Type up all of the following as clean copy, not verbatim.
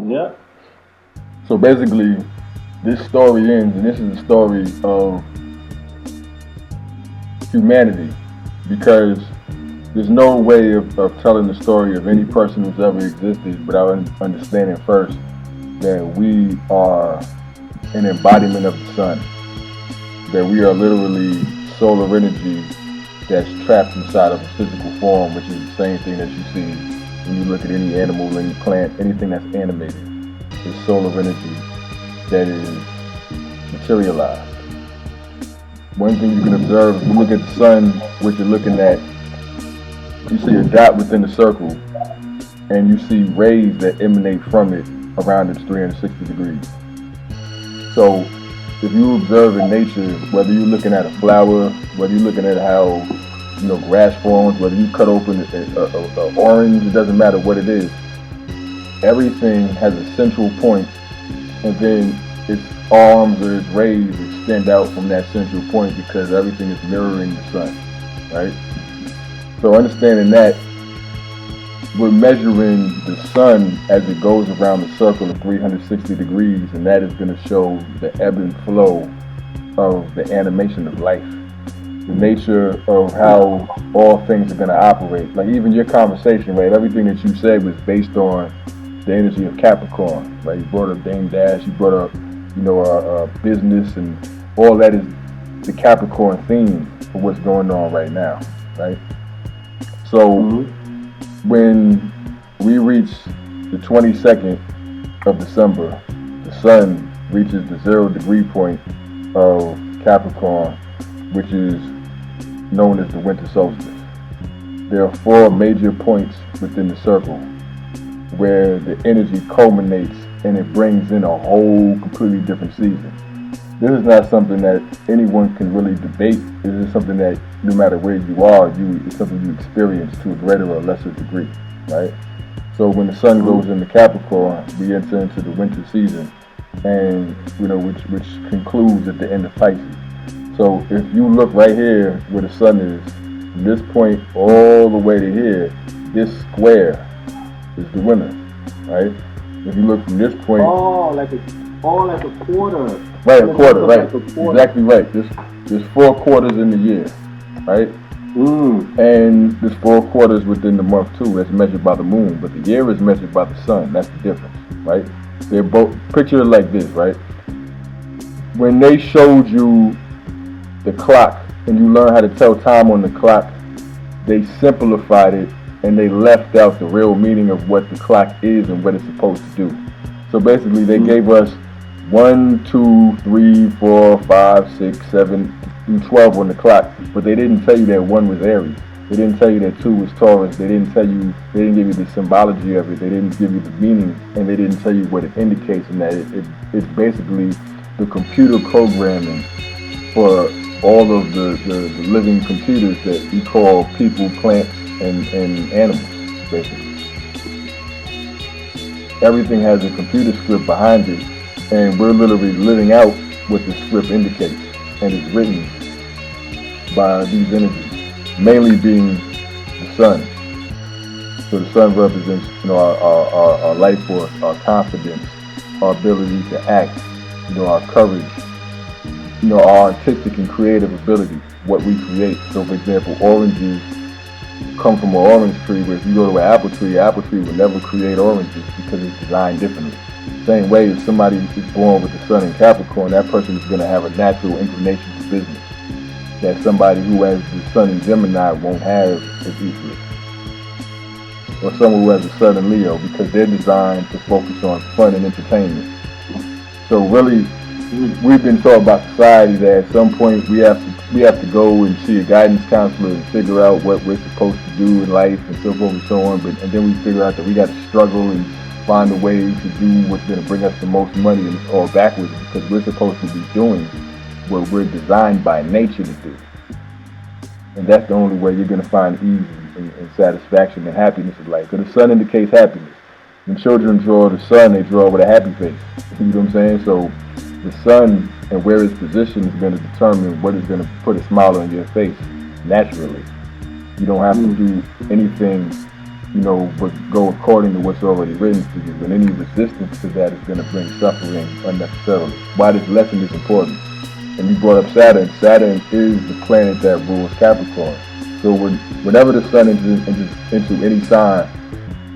Yeah. So basically, this story ends, and this is the story of humanity, because there's no way of telling the story of any person who's ever existed without understanding first that we are an embodiment of the sun, that we are literally solar energy that's trapped inside of a physical form, which is the same thing that you see when you look at any animal, any plant, anything that's animated. It's solar energy that is materialized. One thing you can observe, if you look at the sun, what you're looking at, you see a dot within the circle, and you see rays that emanate from it around its 360 degrees. So if you observe in nature, whether you're looking at a flower, whether you're looking at how grass forms, whether you cut open an orange, it doesn't matter what it is. Everything has a central point, and then its arms or its rays extend out from that central point because everything is mirroring the sun, right? So understanding that, we're measuring the sun as it goes around the circle of 360 degrees, and that is going to show the ebb and flow of the animation of life, the nature of how all things are going to operate. Like even your conversation, right? Everything that you said was based on the energy of Capricorn, right? You brought up Dame Dash, you brought up, business, and all that is the Capricorn theme for what's going on right now, right? So when we reach the 22nd of December, the sun reaches the 0 degree point of Capricorn, which is known as the Winter Solstice. There are 4 major points within the circle where the energy culminates and it brings in a whole completely different season. This is not something that anyone can really debate. This is something that no matter where you are, it's something you experience to a greater or lesser degree, right? So when the sun goes into Capricorn, we enter into the winter season, and which concludes at the end of Pisces. So if you look right here where the sun is, from this point all the way to here, this square is the winter, right? If you look from this point, like a quarter. Right, a quarter, right? Like a quarter. Exactly right. There's 4 quarters in the year, right? And there's 4 quarters within the month too. That's measured by the moon, but the year is measured by the sun. That's the difference, right? They're both, picture it like this, right? When they showed you the clock and you learn how to tell time on the clock, they simplified it and they left out the real meaning of what the clock is and what it's supposed to do. So basically they gave us 1, 2, 3, 4, 5, 6, 7, and 12 on the clock, but they didn't tell you that 1 was Aries. They didn't tell you that 2 was Taurus. They didn't give you the symbology of it. They didn't give you the meaning, and they didn't tell you what it indicates, and that it's basically the computer programming for all of the living computers that we call people, plants, and animals, basically. Everything has a computer script behind it, and we're literally living out what the script indicates, and it's written by these energies, mainly being the sun. So the sun represents, our life force, our confidence, our ability to act, our courage, our artistic and creative ability, what we create. So for example, oranges come from an orange tree, where if you go to an apple tree will never create oranges because it's designed differently. Same way, if somebody is born with the sun in Capricorn, that person is going to have a natural inclination to business that somebody who has the sun in Gemini won't have as easily. Or someone who has the sun in Leo, because they're designed to focus on fun and entertainment. So really, we've been taught by society that at some point we have to go and see a guidance counselor and figure out what we're supposed to do in life and so forth and so on. And then we figure out that we got to struggle and find a way to do what's going to bring us the most money, and it's all backwards because we're supposed to be doing what we're designed by nature to do. And that's the only way you're going to find ease and satisfaction and happiness in life. Because the sun indicates happiness. When children draw the sun, they draw with a happy face. You know what I'm saying? So the sun and where it's positioned is going to determine what is going to put a smile on your face naturally. You don't have to do anything but go according to what's already written for you. And any resistance to that is going to bring suffering unnecessarily. Why this lesson is important. And you brought up Saturn. Saturn is the planet that rules Capricorn. So whenever the sun enters into any sign,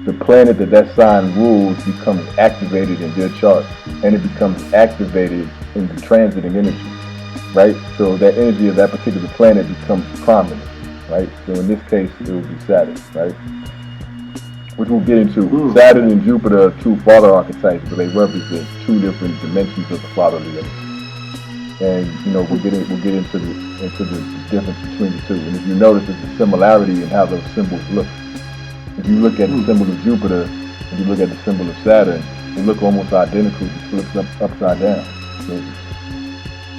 the planet that sign rules becomes activated in their chart, and it becomes activated in the transiting energy, right? So that energy of that particular planet becomes prominent, right? So in this case, it would be Saturn, right? Which we'll get into. Saturn and Jupiter are two father archetypes, but they represent two different dimensions of the fatherly energy. And we'll get into the difference between the two. And if you notice, there's a similarity in how those symbols look. If you look at the symbol of Jupiter and you look at the symbol of Saturn, they look almost identical, just flips upside down.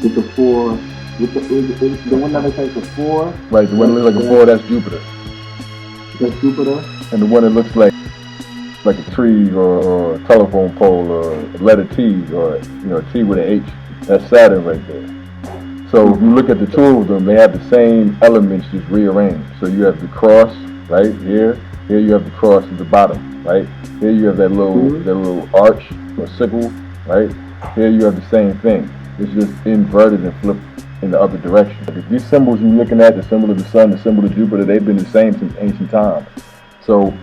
With the four, the one that looks like the four. Right, the one that looks like a four, that's Jupiter. That's Jupiter. And the one that looks like a tree or a telephone pole or a letter T or a T with an H, that's Saturn right there. So if you look at the two of them, they have the same elements just rearranged. So you have the cross right here. Here you have the cross at the bottom, right? Here you have that little arch or sickle, right? Here you have the same thing. It's just inverted and flipped in the other direction. If these symbols you're looking at, the symbol of the sun, the symbol of Jupiter, they've been the same since ancient times. So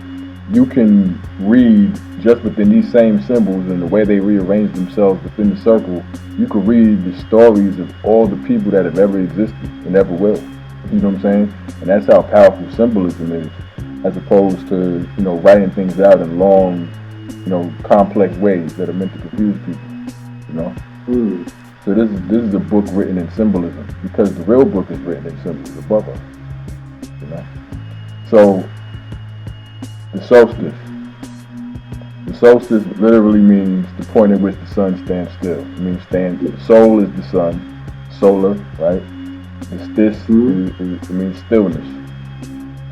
you can read just within these same symbols and the way they rearrange themselves within the circle, you can read the stories of all the people that have ever existed and ever will. You know what I'm saying? And that's how powerful symbolism is, as opposed to, writing things out in long, complex ways that are meant to confuse people, So this is a book written in symbolism, because the real book is written in symbols above us, So, the solstice. The solstice literally means the point at which the sun stands still. It means soul is the sun, solar, right? It means stillness.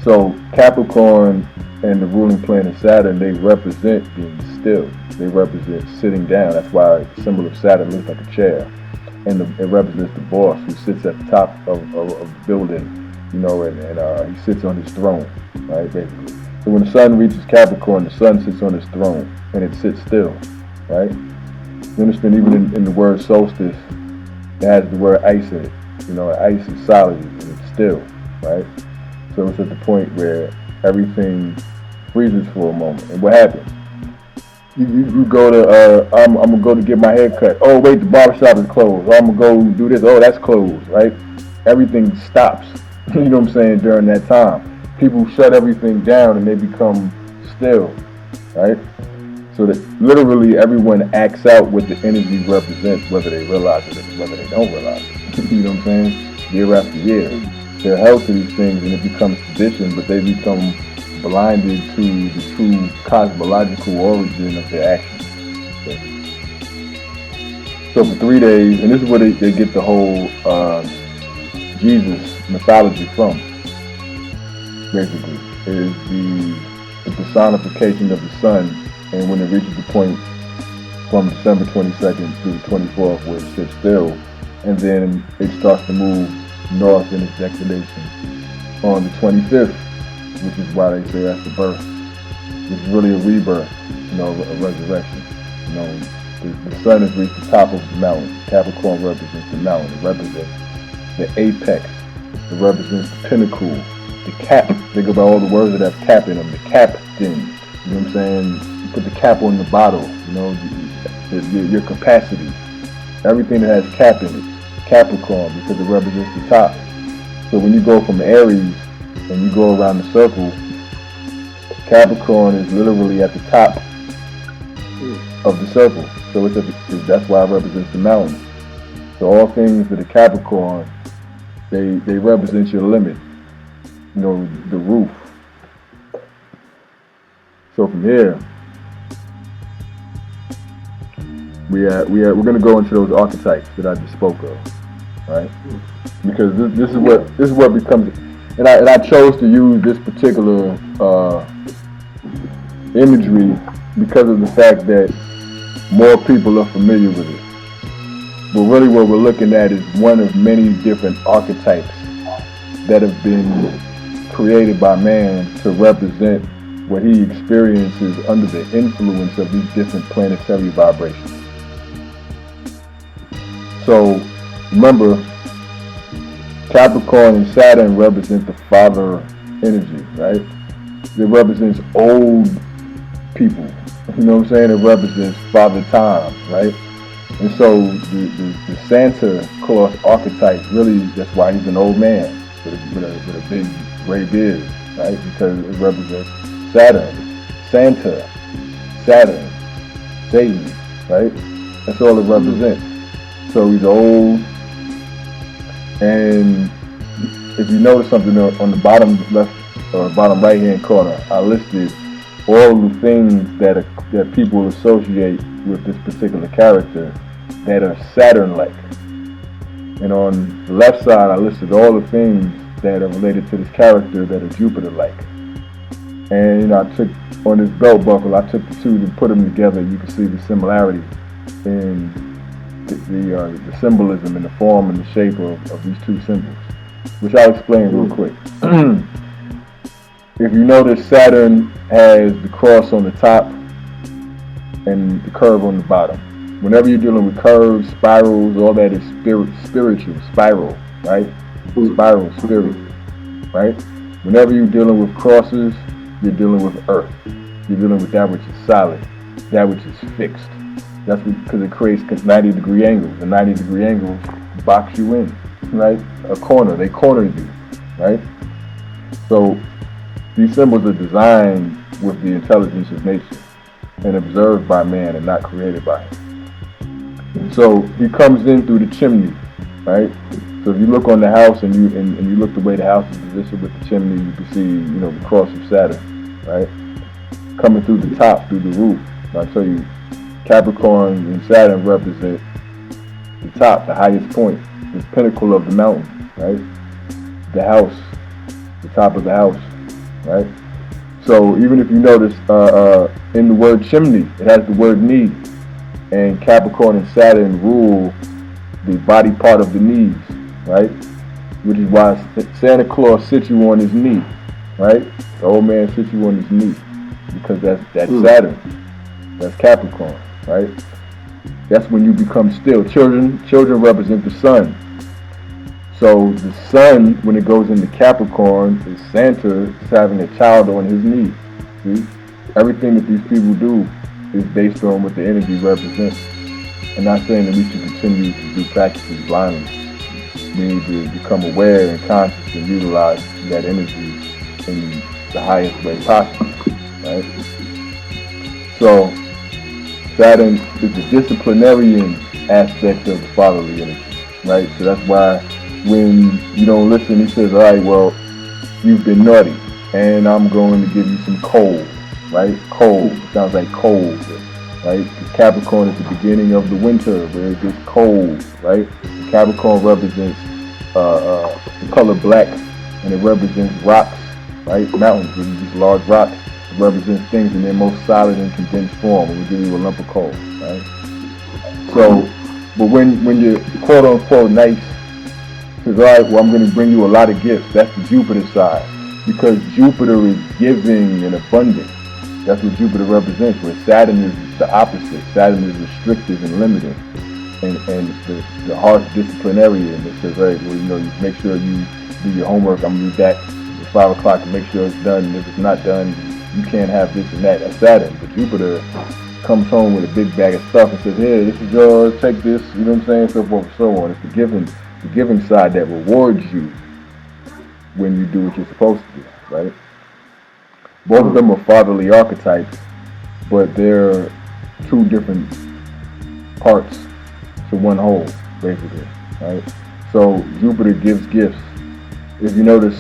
So Capricorn and the ruling planet Saturn, they represent being still. They represent sitting down. That's why the symbol of Saturn looks like a chair. And it represents the boss who sits at the top of the building, and he sits on his throne, right, basically. So when the sun reaches Capricorn, the sun sits on his throne, and it sits still, right? You understand, even in the word solstice, it has the word ice in it. Ice is solid, and it's still, right? So it's at the point where everything freezes for a moment. And what happens? You go to, I'm going to go to get my hair cut. Oh, wait, the barbershop is closed. Oh, I'm going to go do this. Oh, that's closed, right? Everything stops, you know what I'm saying, during that time. People shut everything down and they become still, right? So that literally everyone acts out what the energy represents, whether they realize it or whether they don't realize it. You know what I'm saying? Year after year. They're held to these things and it becomes tradition, but they become blinded to the true cosmological origin of their actions. So for 3 days, and this is where they get the whole Jesus mythology from, basically, is the personification of the sun, and when it reaches the point from December 22nd through the 24th where it sits still, and then it starts to move north in its declination on the 25th, which is why they say that's the birth. It's really a rebirth, a resurrection. The sun has reached the top of the mountain. Capricorn represents the mountain. It represents the apex. It represents the pinnacle, the cap. Think about all the words that have cap in them. The captain. You know what I'm saying? You put the cap on the bottle. Your capacity. Everything that has cap in it. Capricorn, because it represents the top. So when you go from Aries and you go around the circle, Capricorn is literally at the top of the circle. So that's why it represents the mountain. So all things that are Capricorn, they represent your limit. The roof. So from here, we're going to go into those archetypes that I just spoke of, right? Because this is what becomes, and I chose to use this particular imagery because of the fact that more people are familiar with it. But really, what we're looking at is one of many different archetypes that have been created by man to represent what he experiences under the influence of these different planetary vibrations. So remember, Capricorn and Saturn represent the father energy, right? It represents old people. You know what I'm saying? It represents father time, right? And so the Santa Claus archetype, really, that's why he's an old man with a big gray beard, right? Because it represents Saturn, Santa, Saturn, Satan, right? That's all it represents. So he's old. And if you notice something on the bottom left or bottom right hand corner, I listed all the things that people associate with this particular character that are Saturn-like. And on the left side, I listed all the things that are related to this character that are Jupiter-like. And I took, on this belt buckle, I took the two and put them together. You can see the similarity in the symbolism and the form and the shape of these two symbols, which I'll explain real quick. If you notice, Saturn has the cross on the top and the curve on the bottom. Whenever you're dealing with curves, spirals, all that is spiritual, spiral, right? Spiral, spirit, right? Whenever you're dealing with crosses, you're dealing with earth. You're dealing with that which is solid, that which is fixed. That's because it creates 90-degree angles. The 90-degree angles box you in, right? A corner, they corner you, right? So these symbols are designed with the intelligence of nature and observed by man and not created by him. So he comes in through the chimney, right? So if you look on the house and you look the way the house is positioned with the chimney, you can see, the cross of Saturn, right? Coming through the top, through the roof. I'll tell you, Capricorn and Saturn represent the top, the highest point, the pinnacle of the mountain, right? The house, the top of the house, right? So even if you notice in the word chimney, it has the word knee, and Capricorn and Saturn rule the body part of the knees, right? Which is why Santa Claus sits you on his knee, right? The old man sits you on his knee because that's Saturn, that's Capricorn, right? That's when you become still. Children represent the sun. So the sun, when it goes into Capricorn, is Santa is having a child on his knee. See? Everything that these people do is based on what the energy represents. I'm not saying that we should continue to do practices blindly. We need to become aware and conscious and utilize that energy in the highest way possible, right? So Saturn is the disciplinarian aspect of the fatherly energy, right? So that's why when you don't listen, he says, all right, well, you've been naughty, and I'm going to give you some cold, right? Cold, sounds like cold, right? Capricorn is the beginning of the winter, where it gets cold, right? Capricorn represents the color black, and it represents rocks, right? Mountains, which is large rocks. It represents things in their most solid and condensed form, and we give you a lump of coal, right? So, but when you're quote unquote nice, says, all right, well, I'm going to bring you a lot of gifts. That's the Jupiter side, because Jupiter is giving and abundant. That's what Jupiter represents, where Saturn is the opposite. Saturn is restrictive and limiting, and the harsh disciplinarian that says, hey, well, you make sure you do your homework. I'm going to do that at 5 o'clock to make sure it's done. And if it's not done, you can't have this and that. That's Saturn. But Jupiter comes home with a big bag of stuff and says, hey, this is yours, take this, you know what I'm saying, so forth and so on. It's the giving side that rewards you when you do what you're supposed to do, right? Both of them are fatherly archetypes, but they're two different parts to one whole, basically, right? So Jupiter gives gifts. If you notice,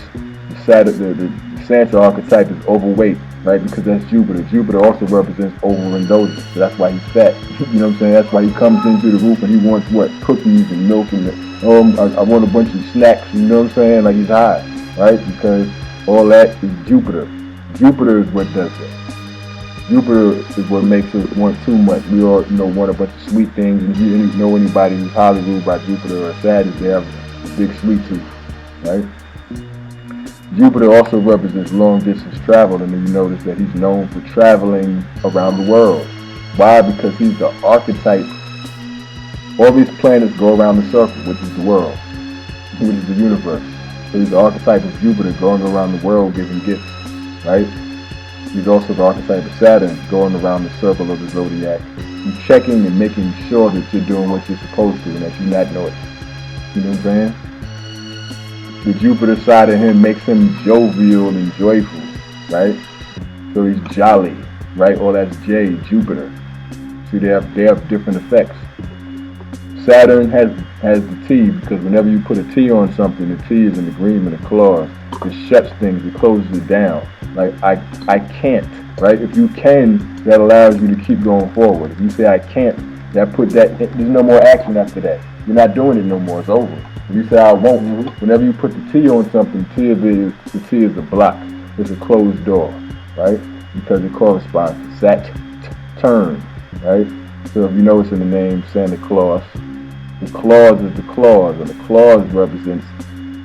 the Santa archetype is overweight, right? Because that's Jupiter. Jupiter also represents overindulgence, so that's why he's fat. You know what I'm saying? That's why he comes in through the roof and he wants what? Cookies and milk and I want a bunch of snacks. You know what I'm saying? Like he's high, right? Because all that is Jupiter. Jupiter is what does that. Jupiter is what makes us want too much. We all, want a bunch of sweet things. And if you know anybody who's highly ruled by Jupiter or sad, is they have a big sweet tooth, right? Jupiter also represents long distance travel, and then you notice that he's known for traveling around the world. Why? Because he's the archetype. All these planets go around the circle, which is the world, which is the universe. So he's the archetype of Jupiter going around the world giving gifts, right? He's also the archetype of Saturn going around the circle of the Zodiac. He's checking and making sure that you're doing what you're supposed to and that you not know it. You know what I'm saying? The Jupiter side of him makes him jovial and joyful, right? So he's jolly, right? Or that's J, Jupiter. See, they have different effects. Saturn has the T, because whenever you put a T on something, the T is an agreement, a clause. It shuts things, it closes it down. Like I can't, right? If you can, that allows you to keep going forward. If you say I can't, there's no more action after that. You're not doing it no more, it's over. If you say I won't, whenever you put the T on something, the T is a block. It's a closed door, right? Because it corresponds to Saturn, right? So if you notice in the name Santa Claus, the clause is the clause, and the clause represents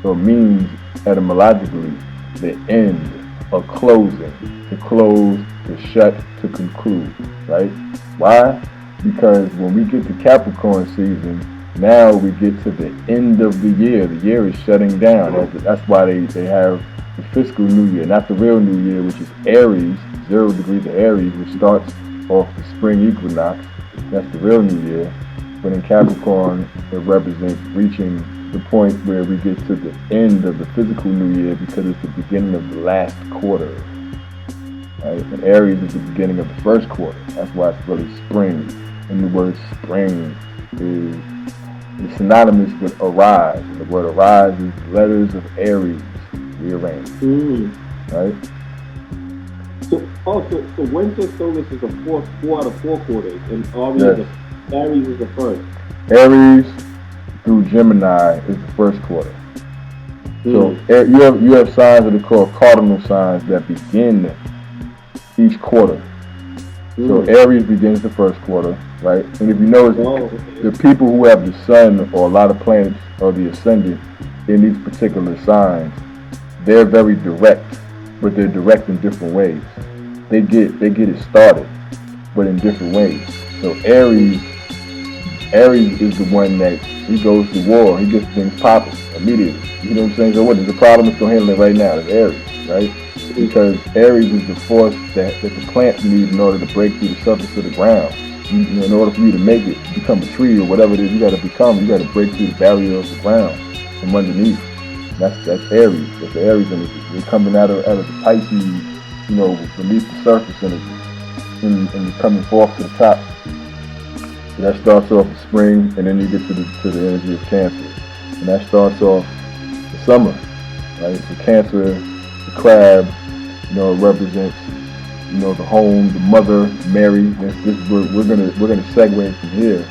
or means etymologically the end, or closing, to close, to shut, to conclude, right? Why? Because when we get to Capricorn season, now we get to the end of the year. The year is shutting down. That's why they have the fiscal new year, not the real new year, which is Aries, 0 degrees of Aries, which starts off the spring equinox. That's the real new year. But in Capricorn, it represents reaching the point where we get to the end of the physical new year, because it's the beginning of the last quarter. Right? And Aries is the beginning of the first quarter. That's why it's really spring. And the word spring is synonymous with arise. And the word arise is letters of Aries rearranged. Right? So winter solstice is four out of 4 quarters, and Aries is the first. Aries through Gemini is the first quarter. So you have signs that are called cardinal signs that begin each quarter. So Aries begins the first quarter, right? And if you notice, the people who have the sun or a lot of planets or the ascendant in these particular signs, they're very direct, but they're direct in different ways. They get it started, but in different ways. So Aries is the one that he goes to war. He gets things popping immediately. You know what I'm saying? So what is the problem? It's going to handle it right now. It's Aries, right? Because Aries is the force that the plants need in order to break through the surface of the ground. In order for you to make it, become a tree or whatever it is you got to break through the barrier of the ground from underneath. That's Aries. That's the Aries energy. They're coming out of the Pisces, beneath the surface energy, and coming forth to the top. So that starts off the spring, and then you get to the energy of Cancer, and that starts off the summer, right? So Cancer, the crab, represents, the home, the mother, Mary. We're gonna segue from here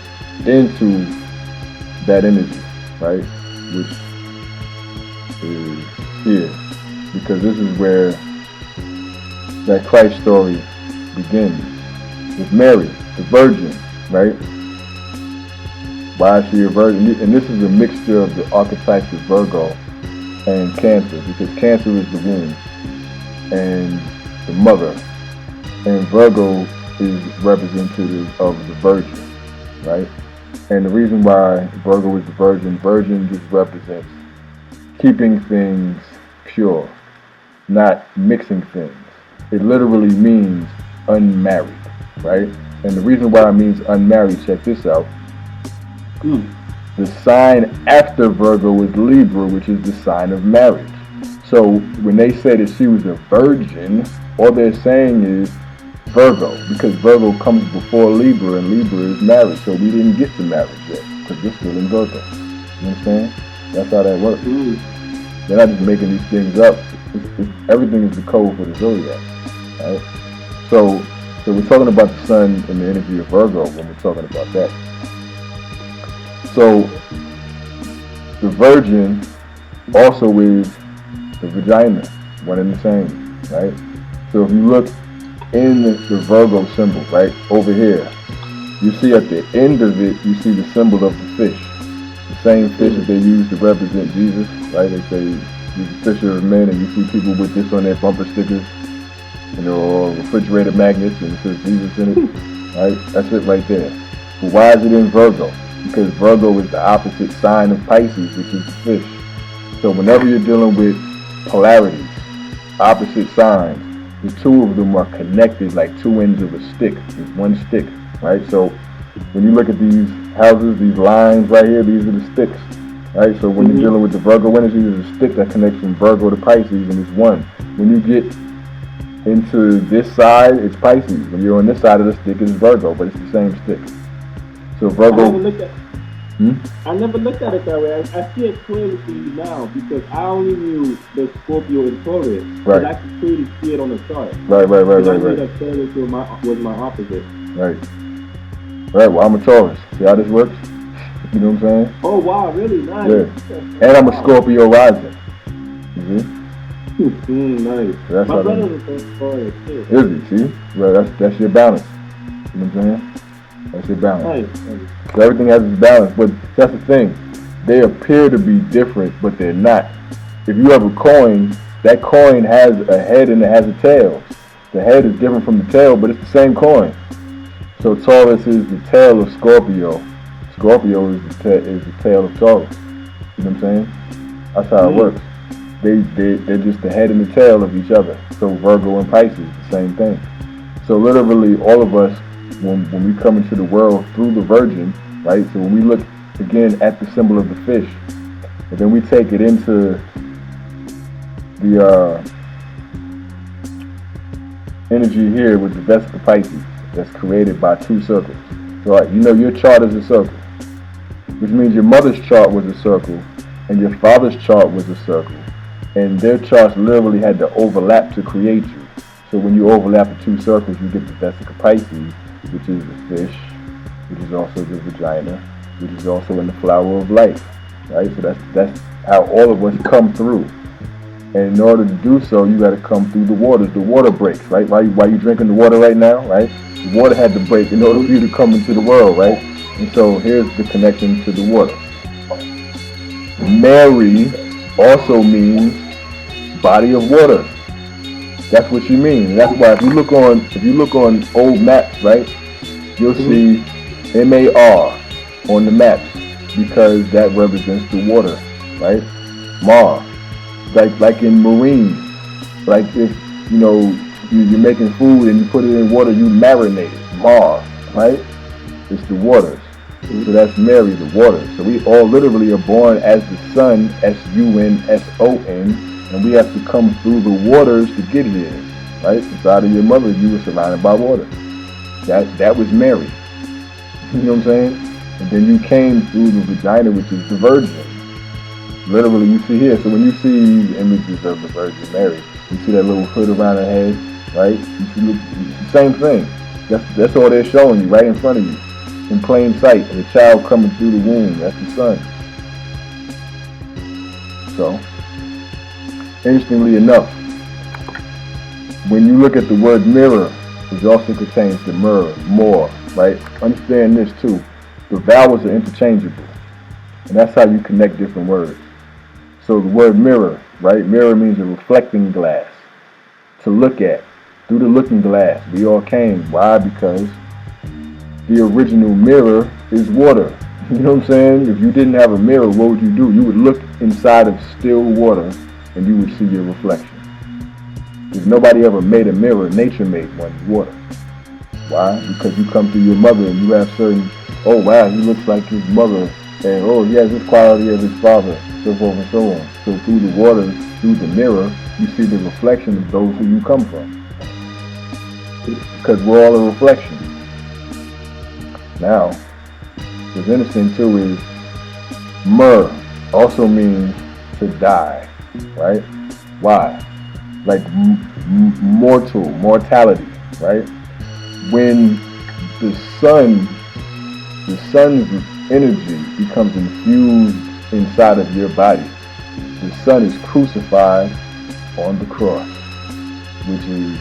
into that energy, right? Which is here, because this is where that Christ story begins with Mary, the Virgin, right? Why is she a virgin? And this is a mixture of the archetypes of Virgo and Cancer, because Cancer is the womb and the mother, and Virgo is representative of the Virgin, right? And the reason why Virgo is the Virgin just represents keeping things pure, not mixing things. It literally means unmarried, right? And the reason why it means unmarried, check this out. The sign after Virgo is Libra, which is the sign of marriage. So when they say that she was a virgin, all they're saying is Virgo, because Virgo comes before Libra, and Libra is marriage. So we didn't get to marriage yet, because we're still in Virgo. You understand? That's how that works. They're not just making these things up. Everything is the code for the Zodiac, right? So we're talking about the sun and the energy of Virgo when we're talking about that. So the Virgin also is the vagina, one and the same, right? So if you look in the Virgo symbol, right, over here, you see at the end of it, you see the symbol of the fish. The same fish that they use to represent Jesus, right? They say you're a fisherman and you see people with this on their bumper stickers, or refrigerator magnets, and it says Jesus in it, right? That's it right there. But why is it in Virgo? Because Virgo is the opposite sign of Pisces, which is the fish. So whenever you're dealing with polarities, opposite signs, the two of them are connected like two ends of a stick. It's one stick, right? So when you look at these houses, these lines right here, these are the sticks, right? So when you're dealing with the Virgo energy, there's a stick that connects from Virgo to Pisces, and it's one. When you get into this side, it's Pisces. When you're on this side of the stick, it's Virgo, but it's the same stick. So Virgo. I never looked at it that way. I see it clearly to you now because I only knew the Scorpio and Taurus. Right. But I could clearly see it on the chart. Right. I knew that Taurus was my opposite. Right. Well, I'm a Taurus. See how this works? You know what I'm saying? Oh, wow, really? Nice. Yeah. And I'm a Scorpio rising. You see? Nice. So that's my brother's a Taurus too. Is he? See? Well, that's your balance. You know what I'm saying? That's your balance. Nice. So everything has its balance, but that's the thing. They appear to be different, but they're not. If you have a coin, that coin has a head and it has a tail. The head is different from the tail, but it's the same coin. So Taurus is the tail of Scorpio. Scorpio is the tail of Taurus. You know what I'm saying? That's how it works. They're just the head and the tail of each other. So Virgo and Pisces, the same thing. So literally all of us, when we come into the world through the Virgin, right? So when we look again at the symbol of the fish, and then we take it into the energy here with the Vesica Pisces that's created by two circles. So your chart is a circle, which means your mother's chart was a circle and your father's chart was a circle, and their charts literally had to overlap to create you. So when you overlap the two circles, you get the Vesica Pisces, which is the fish, which is also the vagina, which is also in the flower of life, right? So that's how all of us come through. And in order to do so, you got to come through the waters. The water breaks, right? Why you drinking the water right now, right? The water had to break in order for you to come into the world, right? And so here's the connection to the water. Mary also means body of water. That's what she means. That's why if you look on old maps, right, you'll see MAR on the maps because that represents the water, right? Mar, like in marine, like if you're making food and you put it in water, you marinate it. Mar, right? It's the waters. So that's Mary, the water. So we all literally are born as the sun, SUNSON, and we have to come through the waters to get here, right? Inside of your mother, you were surrounded by water. That was Mary. You know what I'm saying? And then you came through the vagina, which is the Virgin. Literally, you see here. So when you see these images of the Virgin Mary, you see that little hood around her head, right? You see the same thing. That's all they're showing you right in front of you, in plain sight. And the child coming through the womb, that's the sun. So, interestingly enough, when you look at the word mirror, it also contains the mirror, more, right? Understand this too. The vowels are interchangeable. And that's how you connect different words. So the word mirror, right? Mirror means a reflecting glass. To look at. Through the looking glass, we all came. Why? Because the original mirror is water. You know what I'm saying? If you didn't have a mirror, what would you do? You would look inside of still water and you would see your reflection. If nobody ever made a mirror, nature made one, water. Why? Because you come through your mother and you have certain, oh wow, he looks like his mother, and oh, he has this quality of his father, so forth and so on. So through the water, through the mirror, you see the reflection of those who you come from. Because we're all a reflection. Now, what's interesting too is myrrh also means to die, right? Why? Like mortality, right? When the sun's energy becomes infused inside of your body, the sun is crucified on the cross, which is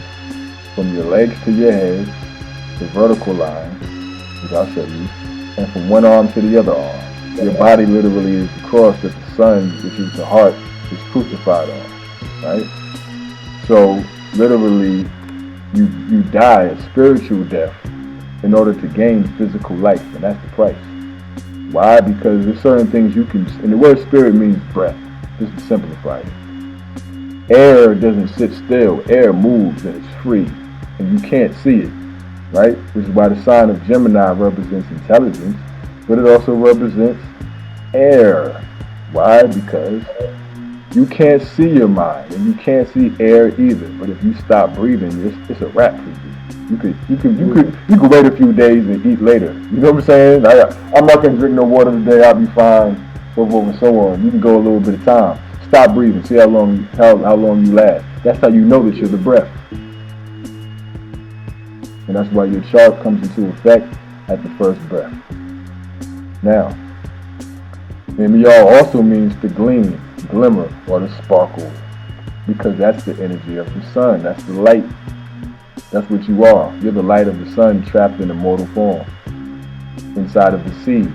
from your legs to your head, the vertical line, which I'll show you, and from one arm to the other arm. Your body literally is the cross that the sun, which is the heart, is crucified on, right? So literally, you die a spiritual death in order to gain physical life, and that's the price. Why? Because there's certain things you can, and the word spirit means breath, just to simplify it. Air doesn't sit still. Air moves and it's free, and you can't see it, right? Which is why the sign of Gemini represents intelligence, but it also represents air. Why? Because you can't see your mind, and you can't see air either. But if you stop breathing, it's a wrap for you. You could wait a few days and eat later. You know what I'm saying? I'm not gonna drink no water today. I'll be fine. So forth and so on. You can go a little bit of time. Stop breathing. See how long you last. That's how you know that you're the breath. And that's why your chart comes into effect at the first breath. Now, Y'all also means to gleam, glimmer, or to sparkle, because that's the energy of the sun. That's the light. That's what you are. You're the light of the sun trapped in a mortal form inside of the seed,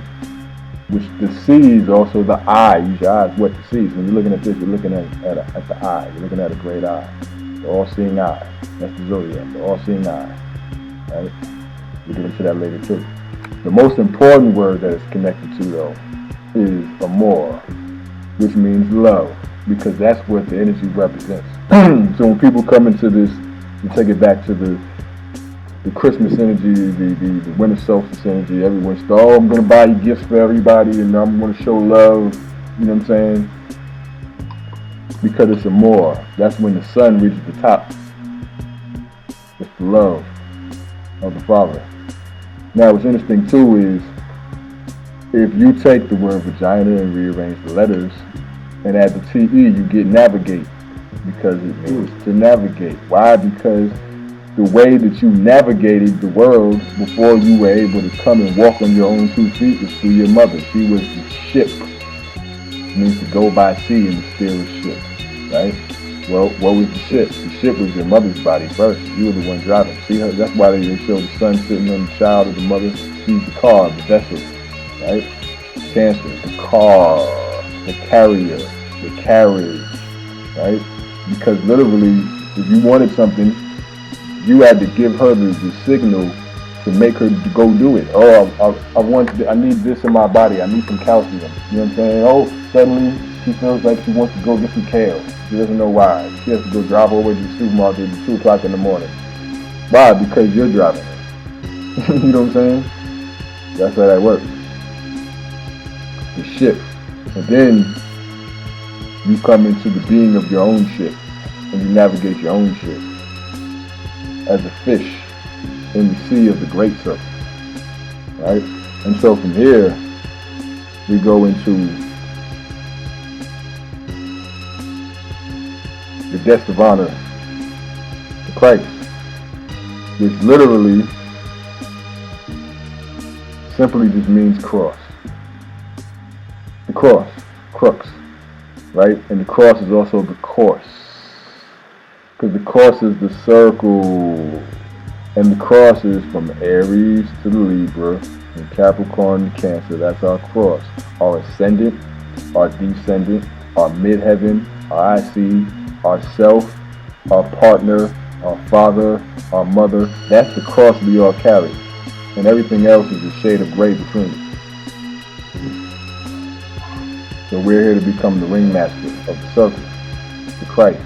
which the seed is also the eye. Use your eyes wet to see. So when you're looking at this, you're looking at the eye. You're looking at a great eye, the all-seeing eye. That's the Zodiak, the all-seeing eye. Right? We'll get into that later too. The most important word that it's connected to, though, is amor, which means love, because that's what the energy represents. So when people come into this, you take it back to the Christmas energy, the Winter Solstice energy, everyone's I'm going to buy you gifts for everybody and I'm going to show love, you know what I'm saying? Because it's amor. That's when the sun reaches the top. It's the love of the Father. Now what's interesting too is, if you take the word vagina and rearrange the letters and add the TE, you get navigate, because it means to navigate. Why? Because the way that you navigated the world before you were able to come and walk on your own 2 feet was through your mother. She was the ship. It means to go by sea and to steer a ship, right? Well, what was the ship? The ship was your mother's body first. You were the one driving. See her? That's why they show the son sitting on the child of the mother. She's the car, the vessel. Right? Cancer, the car, the carrier, the carriage, right? Because literally, if you wanted something, you had to give her the signal to make her to go do it. Oh, I need this in my body. I need some calcium. You know what I'm saying? Oh, suddenly she feels like she wants to go get some kale. She doesn't know why. She has to go drive over to the supermarket at 2 o'clock in the morning. Why? Because you're driving her. You know what I'm saying? That's how that works. The ship, and then you come into the being of your own ship, and you navigate your own ship as a fish in the sea of the great circle, right? And so from here we go into the guest of honor, the Christ, which literally simply just means cross. The cross, crux, right? And the cross is also the course, because the course is the circle, and the cross is from Aries to the Libra, and Capricorn to Cancer. That's our cross. Our ascendant, our descendant, our midheaven, our IC, our self, our partner, our father, our mother. That's the cross we all carry, and everything else is a shade of gray between it. So we're here to become the ringmaster of the circle, the Christ,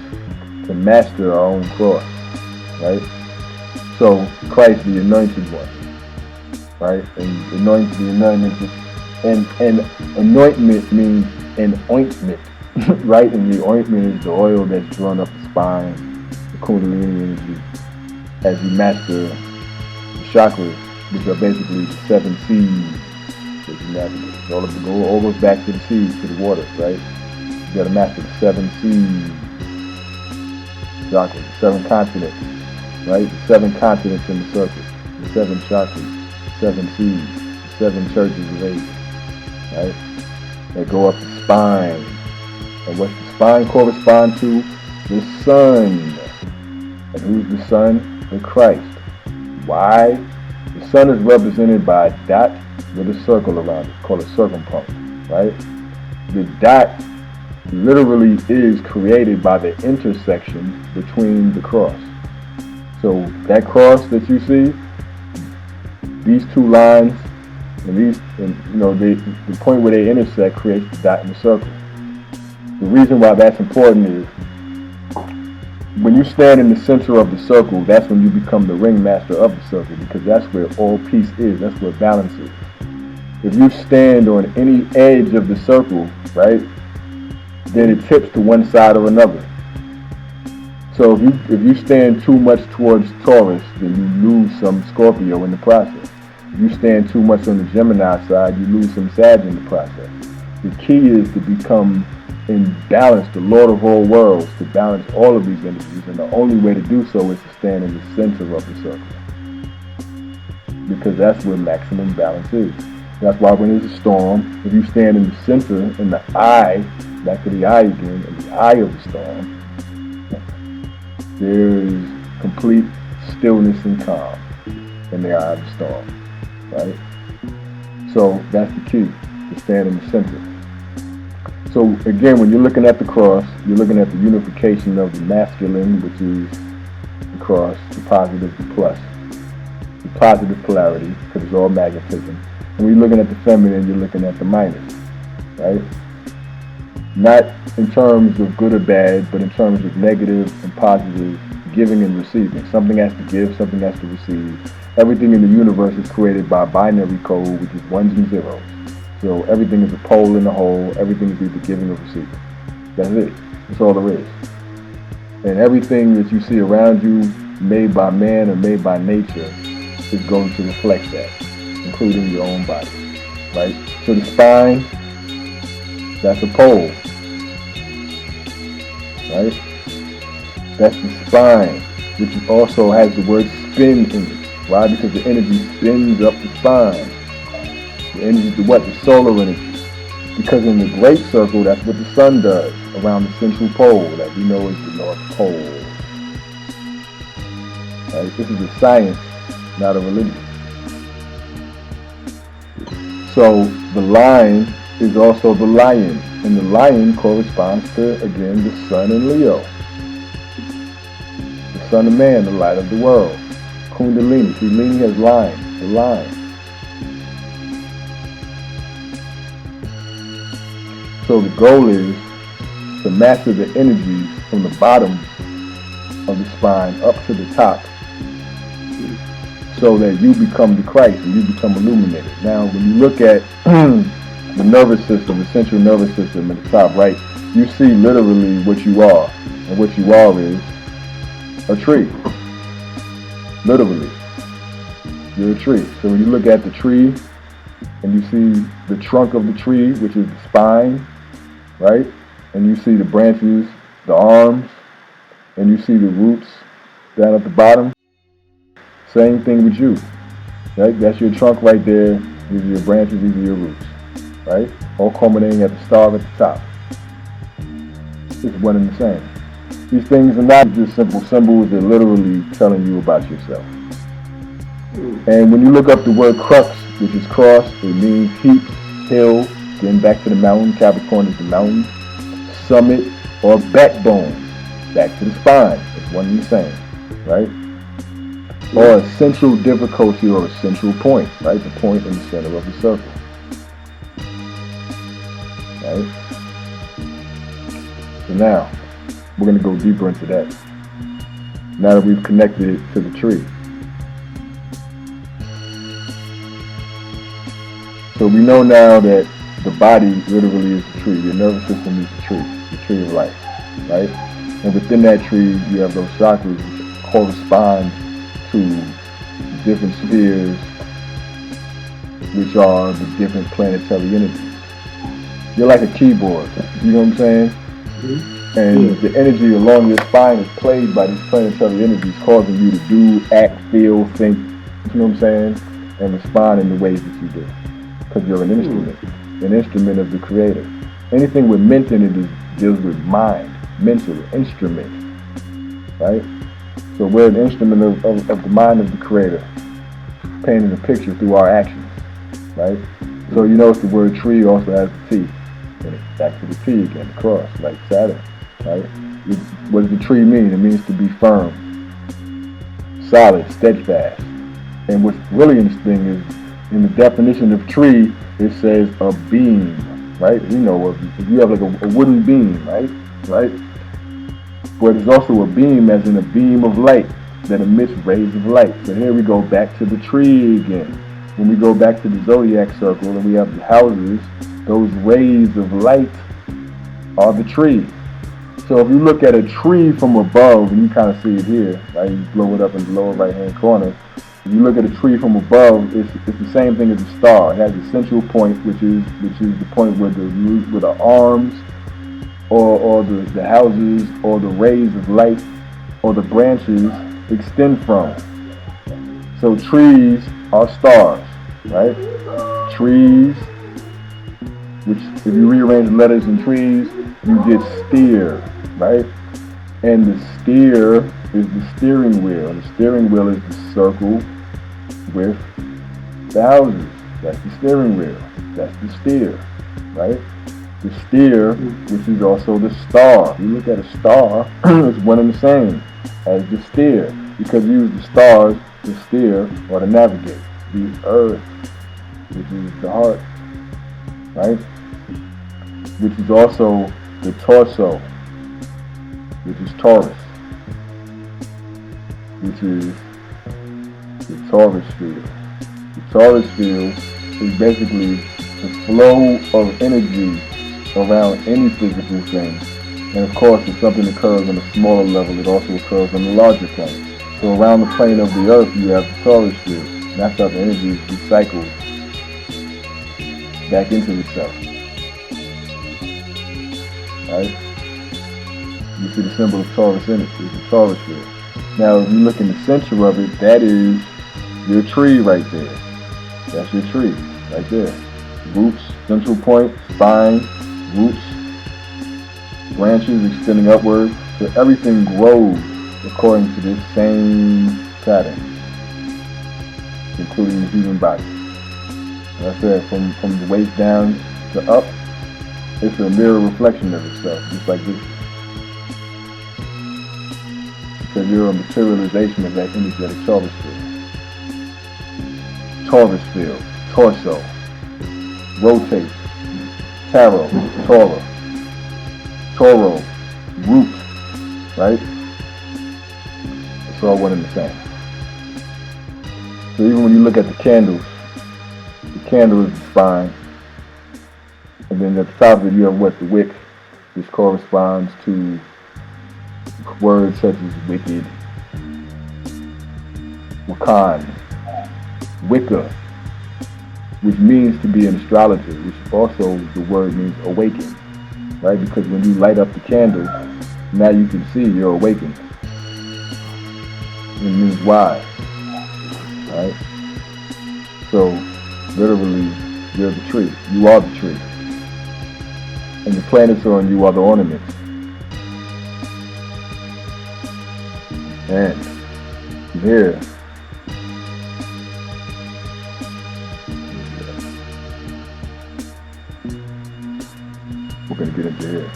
to master our own cross, right? So Christ, the anointed one, right? And the anointment means an ointment, right? And the ointment is the oil that's drawn up the spine, the Kundalini energy, as you master the chakras, which are basically the 7 seas that you navigate. All goes back to the seas, to the waters, right? You gotta master the 7 seas, chakras, the 7 continents, right? The 7 continents in the circle, the 7 chakras, 7 seas, the 7 churches of Asia, right? That go up the spine. And what's the spine correspond to? The sun. And who's the sun? The Christ. Why? The sun is represented by a dot with a circle around it, called a circumpunct, right? The dot literally is created by the intersection between the cross. So that cross that you see, these two lines, and the point where they intersect creates the dot in the circle. The reason why that's important is when you stand in the center of the circle, that's when you become the ringmaster of the circle, because that's where all peace is, that's where balance is. If you stand on any edge of the circle, right, then it tips to one side or another. So if you stand too much towards Taurus, then you lose some Scorpio in the process. If you stand too much on the Gemini side, you lose some Sag in the process. The key is to become in balance, the Lord of all worlds, to balance all of these energies, and the only way to do so is to stand in the center of the circle, because that's where maximum balance is. That's why when there's a storm, if you stand in the center, in the eye, back to the eye again, in the eye of the storm, there is complete stillness and calm in the eye of the storm, right? So that's the key, to stand in the center. So again, when you're looking at the cross, you're looking at the unification of the masculine, which is the cross, the positive, the plus, the positive polarity, because it's all magnetism. And when you're looking at the feminine, you're looking at the minus, right? Not in terms of good or bad, but in terms of negative and positive, giving and receiving. Something has to give, something has to receive. Everything in the universe is created by a binary code, which is ones and zeros. So everything is a pole and a whole. Everything is either giving or receiving. That's it. That's all there is. And everything that you see around you, made by man or made by nature, is going to reflect that, including your own body, right? So the spine, that's a pole, right? That's the spine, which also has the word spin in it. Why? Because the energy spins up the spine. The energy, the solar energy. Because in the great circle, that's what the sun does around the central pole that we know is the North Pole. Right? This is a science, not a religion. So the line is also the lion, and the lion corresponds to, again, the sun in Leo. The son of man, the light of the world. Kundalini. Kundalini has line, the line. So the goal is to master the energy from the bottom of the spine up to the top, so that you become the Christ and you become illuminated. Now, when you look at the nervous system, the central nervous system at the top right, you see literally what you are. And what you are is a tree. Literally. You're a tree. So when you look at the tree and you see the trunk of the tree, which is the spine, right? And you see the branches, the arms, and you see the roots down at the bottom. Same thing with you, right? That's your trunk right there. These are your branches, these are your roots, right? All culminating at the star at the top. It's one and the same. These things are not just simple symbols, they're literally telling you about yourself. And when you look up the word crux, which is cross, it means peak, hill, getting back to the mountain. Capricorn is the mountain. Summit or backbone, back to the spine. It's one and the same, right? Or a central difficulty or a central point, right? The point in the center of the circle, right? So now, we're going to go deeper into that. Now that we've connected it to the tree. So we know now that the body literally is the tree. Your nervous system is the tree of life, right? And within that tree, you have those chakras which correspond to different spheres, which are the different planetary energies. You're like a keyboard, you know what I'm saying? Mm-hmm. And the energy along your spine is played by these planetary energies, causing you to do, act, feel, think, you know what I'm saying? And respond in the ways that you do. Because you're an instrument of the Creator. Anything with ment in it deals with mind, mental, instrument, right? So we're an instrument of the mind of the Creator, painting a picture through our actions, right? So you notice the word tree also has a T. And it's back to the T again, the cross, like Saturn, right? What does the tree mean? It means to be firm, solid, steadfast. And what's really interesting is in the definition of tree, it says a beam, right? You know, if you have like a wooden beam, right? But it's also a beam as in a beam of light that emits rays of light. So here we go back to the tree again. When we go back to the Zodiac circle and we have the houses, those rays of light are the tree. So if you look at a tree from above, and you kind of see it here, right? You blow it up in the lower right-hand corner. If you look at a tree from above, it's the same thing as a star. It has a central point, which is the point where the arms or the houses or the rays of light or the branches extend from. So trees are stars, right? Trees, which if you rearrange letters in trees, you get steer, right? And the steer is the steering wheel. The steering wheel is the circle with the houses. That's the steering wheel. That's the steer, right? The steer, which is also the star. You look at a star, it's one and the same as the steer, because you use the stars to steer or to navigate. The earth, which is the heart, right? Which is also the torso, which is Taurus, which is the Taurus field. The Taurus field is basically the flow of energy around any physical thing. And of course, if something occurs on a smaller level, it also occurs on the larger plane. So around the plane of the earth, you have the Taurus field. And that's how the energy is recycled back into itself. Right? You see the symbol of Taurus in it. It's the Taurus field. Now, if you look in the center of it, that is your tree right there. That's your tree right there. Roots, central point, spine, roots, branches extending upward. So everything grows according to this same pattern, including the human body. Like I said, from the waist down to up, it's a mirror reflection of itself, just like this. Because you're a materialization of that energetic Taurus field. Taurus field, torso, rotate, tarot, Torah, Toro, root, right? It's all one and the same. So even when you look at the candle is the spine. And then at the top of it, you have what? The wick, which corresponds to words such as wicked, wakan, wicca, which means to be an astrologer, which also the word means awaken, right? Because when you light up the candle, now you can see you're awakened. It means wise, right? So literally, you're the tree. You are the tree. And the planets on you are the ornaments. And from here, we're going to get into here.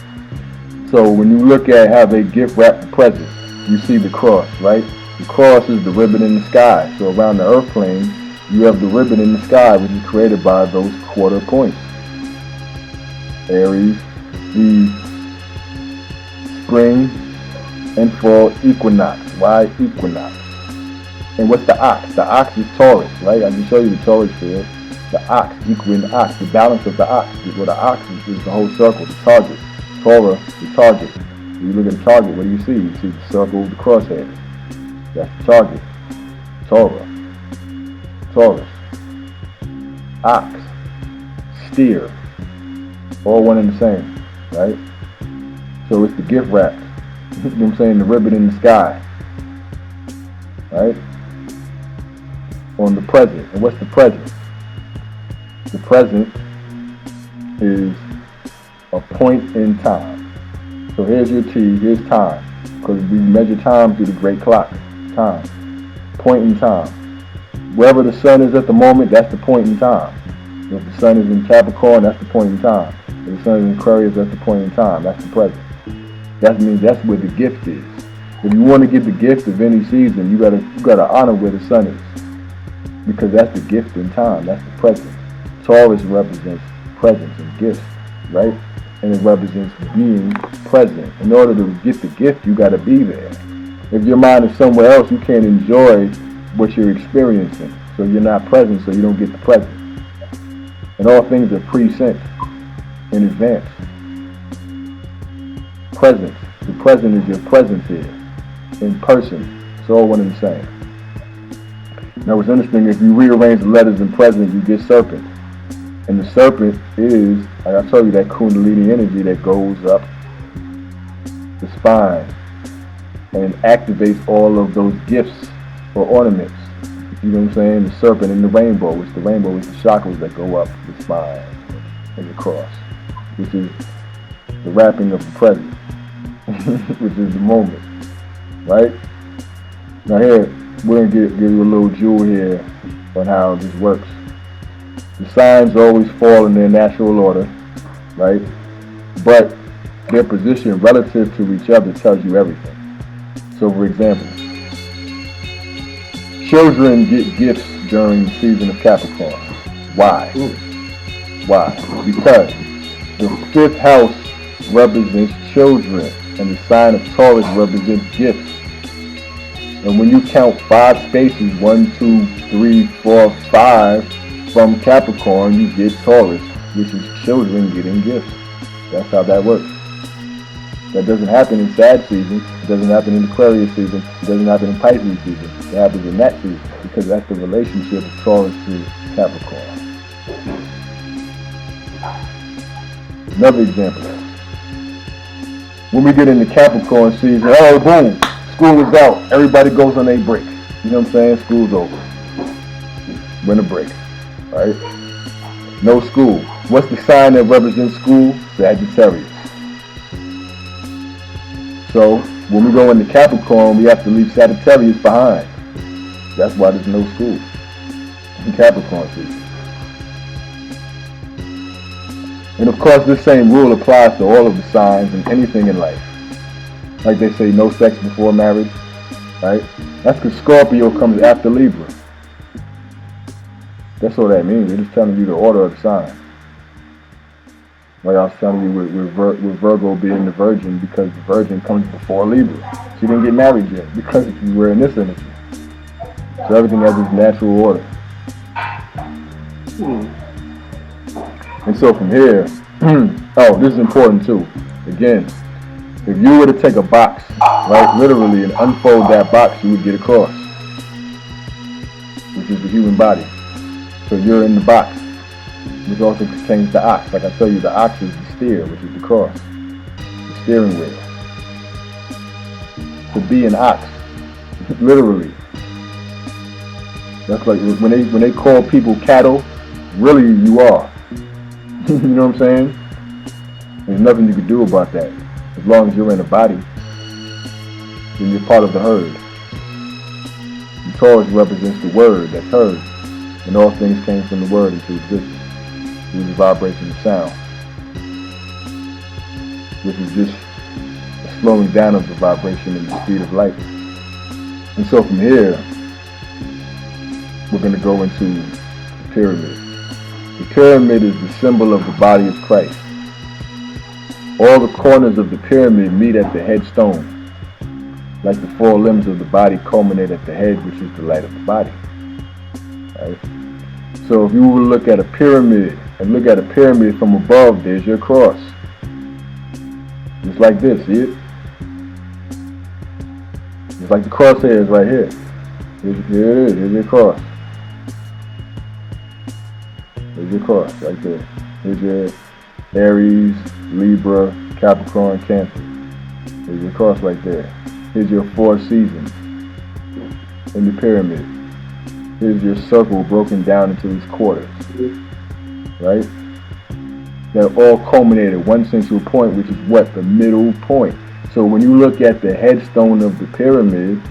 So when you look at how they gift wrap the present, you see the cross, right? The cross is the ribbon in the sky. So around the earth plane, you have the ribbon in the sky, which is created by those quarter points. Aries, the spring and fall equinox. Why equinox? And what's the ox? The ox is Taurus, right? I can show you the Taurus field. The ox, equinox, the balance of the ox. Well, the ox is the whole circle, the target. Torah, the target. When you look at the target, what do you see? You see the circle with the crosshair. That's the target. Torah. Taurus. Ox. Steer. All one and the same, right? So it's the gift wrap. You know what I'm saying? The ribbon in the sky. Right? On the present. And what's the present? The present is a point in time. So here's your T, here's time. Because we measure time through the great clock. Time. Point in time. Wherever the sun is at the moment, that's the point in time. If the sun is in Capricorn, that's the point in time. And the sun is in Aquarius, that's the point in time. That's the present. That means that's where the gift is. If you want to get the gift of any season, you gotta honor where the sun is, because that's the gift in time. That's the present. Taurus represents presence and gifts, right? And it represents being present. In order to get the gift, you gotta be there. If your mind is somewhere else, you can't enjoy what you're experiencing. So you're not present, so you don't get the present. And all things are pre-sent in advance. Presence. The present is your presence here. In person. It's all one and the same. Now what's interesting, if you rearrange the letters in present, you get serpent. And the serpent is, like I told you, that kundalini energy that goes up the spine and activates all of those gifts or ornaments. You know what I'm saying? The serpent and the rainbow, which the rainbow is the chakras that go up the spine and the cross, which is the wrapping of the present, which is the moment, right? Now here, we're going to give you a little jewel here on how this works. The signs always fall in their natural order, right? But their position relative to each other tells you everything. So for example, children get gifts during the season of Capricorn. Why? Why? Because the 5th house represents children and the sign of Taurus represents gifts. And when you count 5 spaces, 1, 2, 3, 4, 5 from Capricorn, you get Taurus, which is children getting gifts. That's how that works. That doesn't happen in Sag season. It doesn't happen in Aquarius season. It doesn't happen in Pisces season. It happens in that season because that's the relationship of Taurus to Capricorn. Another example. When we get into Capricorn season, oh boom, school is out. Everybody goes on a break. You know what I'm saying? School's over. Winter break, right? No school. What's the sign that represents school? Sagittarius. So when we go into Capricorn, we have to leave Sagittarius behind. That's why there's no school in Capricorn season. And of course, this same rule applies to all of the signs and anything in life. Like they say, no sex before marriage, right? That's because Scorpio comes after Libra. That's all that means. They're just telling you the order of the sign. Like I was telling you with Virgo being the Virgin, because the Virgin comes before Libra. She didn't get married yet because we're in this energy. So everything has its natural order. And so from here, oh, this is important too. Again, if you were to take a box, right, literally, and unfold that box, you would get a cross, which is the human body. So you're in the box, which also contains the ox. Like I tell you, the ox is the steer, which is the cross, the steering wheel. To be an ox, literally. That's like when they call people cattle, really you are. You know what I'm saying? There's nothing you can do about that. As long as you're in a body, then you're part of the herd. The Taurus represents the word that's heard. And all things came from the word into existence. Through the vibration of sound. Which is just a slowing down of the vibration and the speed of light. And so from here, we're going to go into the pyramid. The pyramid is the symbol of the body of Christ. All the corners of the pyramid meet at the headstone. Like the 4 limbs of the body culminate at the head, which is the light of the body. Right? So if you were to look at a pyramid, and look at a pyramid from above, there's your cross. Just like this, see it? Just like the crosshairs right here. Here it is, here's your cross. Here's your cross right there. Here's your Aries, Libra, Capricorn, Cancer. Here's your cross right there. Here's your 4 seasons in the pyramid. Here's your circle broken down into these quarters. Right? They're all culminated at one central point, which is what? The middle point. So when you look at the headstone of the pyramid,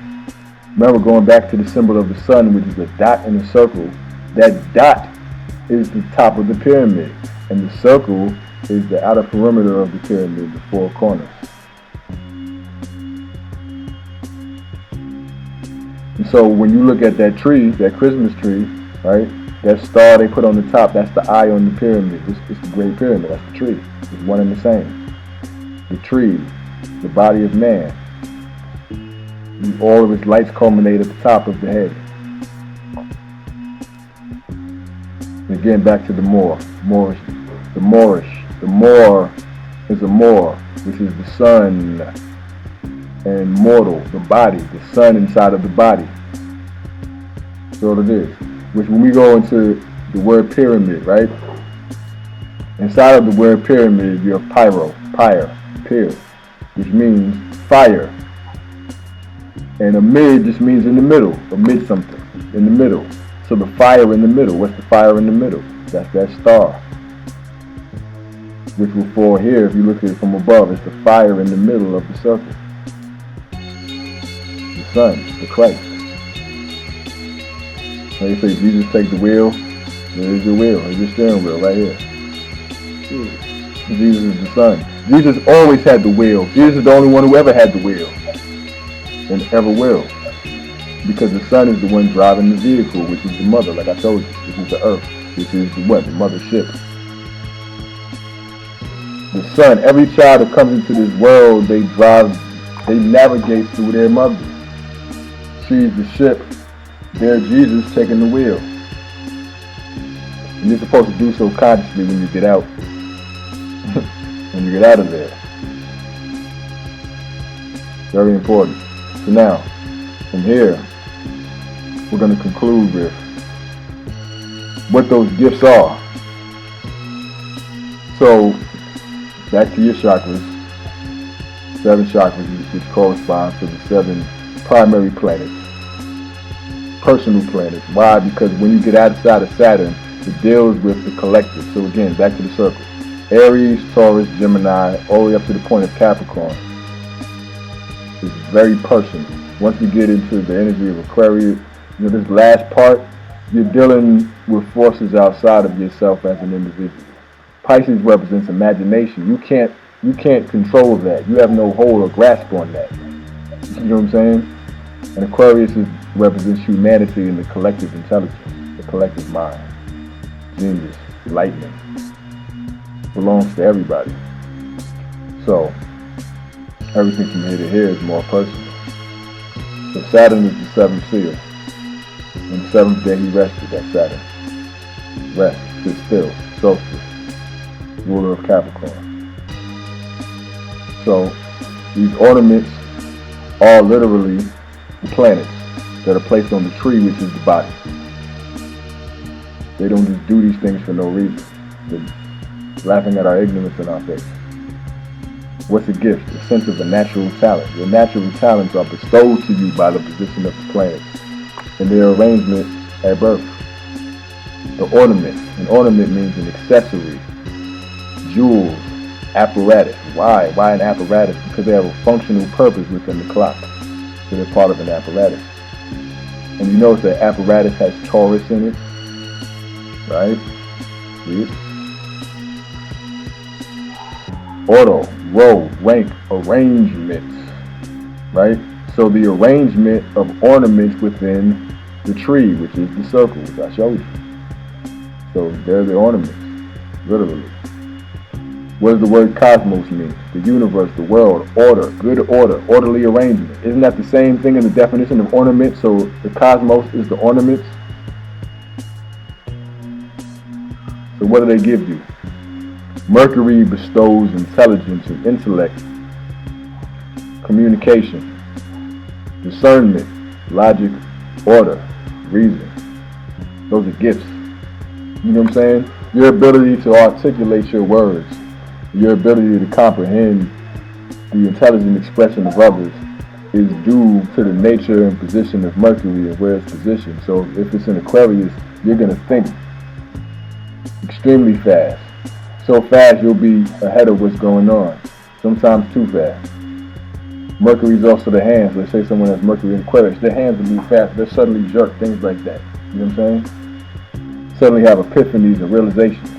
remember going back to the symbol of the sun, which is a dot in a circle, that dot is the top of the pyramid. And the circle is the outer perimeter of the pyramid, the four corners. And so when you look at that tree, that Christmas tree, right, that star they put on the top, that's the eye on the pyramid. It's the Great Pyramid, that's the tree. It's one and the same. The tree, the body of man, all of its lights culminate at the top of the head. Again, back to the Moorish. The Moor is a Moor, which is the sun, and mortal, the body, the sun inside of the body. That's all it is. Which when we go into the word pyramid, right? Inside of the word pyramid, you have pyre, which means fire. And amid just means in the middle, amid something, in the middle. So the fire in the middle, what's the fire in the middle? That's that star. Which will fall here, if you look at it from above, it's the fire in the middle of the circle. The sun, the Christ. Like you say, Jesus take the wheel, there's your wheel, there's your steering wheel right here. Jesus is the sun. Jesus always had the wheel. Jesus is the only one who ever had the wheel. And ever will. Because the sun is the one driving the vehicle, which is the mother, like I told you, which is the earth, which is the what? The mothership. The sun, every child that comes into this world, they navigate through their mother. She's the ship, they're Jesus taking the wheel. And you're supposed to do so consciously when you get out. When you get out of there. Very important. So now, from here, we're going to conclude with what those gifts are. So, back to your chakras. 7 chakras, which corresponds to the 7 primary planets. Personal planets. Why? Because when you get outside of Saturn, it deals with the collective. So again, back to the circle. Aries, Taurus, Gemini, all the way up to the point of Capricorn. It's very personal. Once we get into the energy of Aquarius, this last part, you're dealing with forces outside of yourself as an individual. Pisces represents imagination. You can't control that. You have no hold or grasp on that. You know what I'm saying? And Aquarius represents humanity and the collective intelligence, the collective mind. Genius, lightning. Belongs to everybody. So, everything from here to here is more personal. So Saturn is the 7th seal. On the 7th day he rested, that's Saturn. Rest, sit still, solstice, ruler of Capricorn. So these ornaments are literally the planets that are placed on the tree, which is the body. They don't just do these things for no reason. They're laughing at our ignorance in our face. What's a gift? A sense of a natural talent. Your natural talents are bestowed to you by the position of the planets and their arrangement at birth. The ornament. An ornament means an accessory, jewels, apparatus. Why? Why an apparatus? Because they have a functional purpose within the clock. So they're part of an apparatus. And you notice that apparatus has Taurus in it, right? See it? Order, row, rank, arrangements, right? So the arrangement of ornaments within the tree, which is the circle, which I showed you. So they're the ornaments, literally. What does the word cosmos mean? The universe, the world, order, good order, orderly arrangement. Isn't that the same thing in the definition of ornament? So the cosmos is the ornaments. So what do they give you? Mercury bestows intelligence and intellect, communication, discernment, logic, order, reason. Those are gifts. You know what I'm saying? Your ability to articulate your words, your ability to comprehend the intelligent expression of others is due to the nature and position of Mercury and where it's positioned. So if it's in Aquarius, you're going to think extremely fast. So fast you'll be ahead of what's going on. Sometimes too fast. Mercury is also the hands. Let's say someone has Mercury in Aquarius. Their hands will move fast. They'll suddenly jerk, things like that. You know what I'm saying? Suddenly have epiphanies and realizations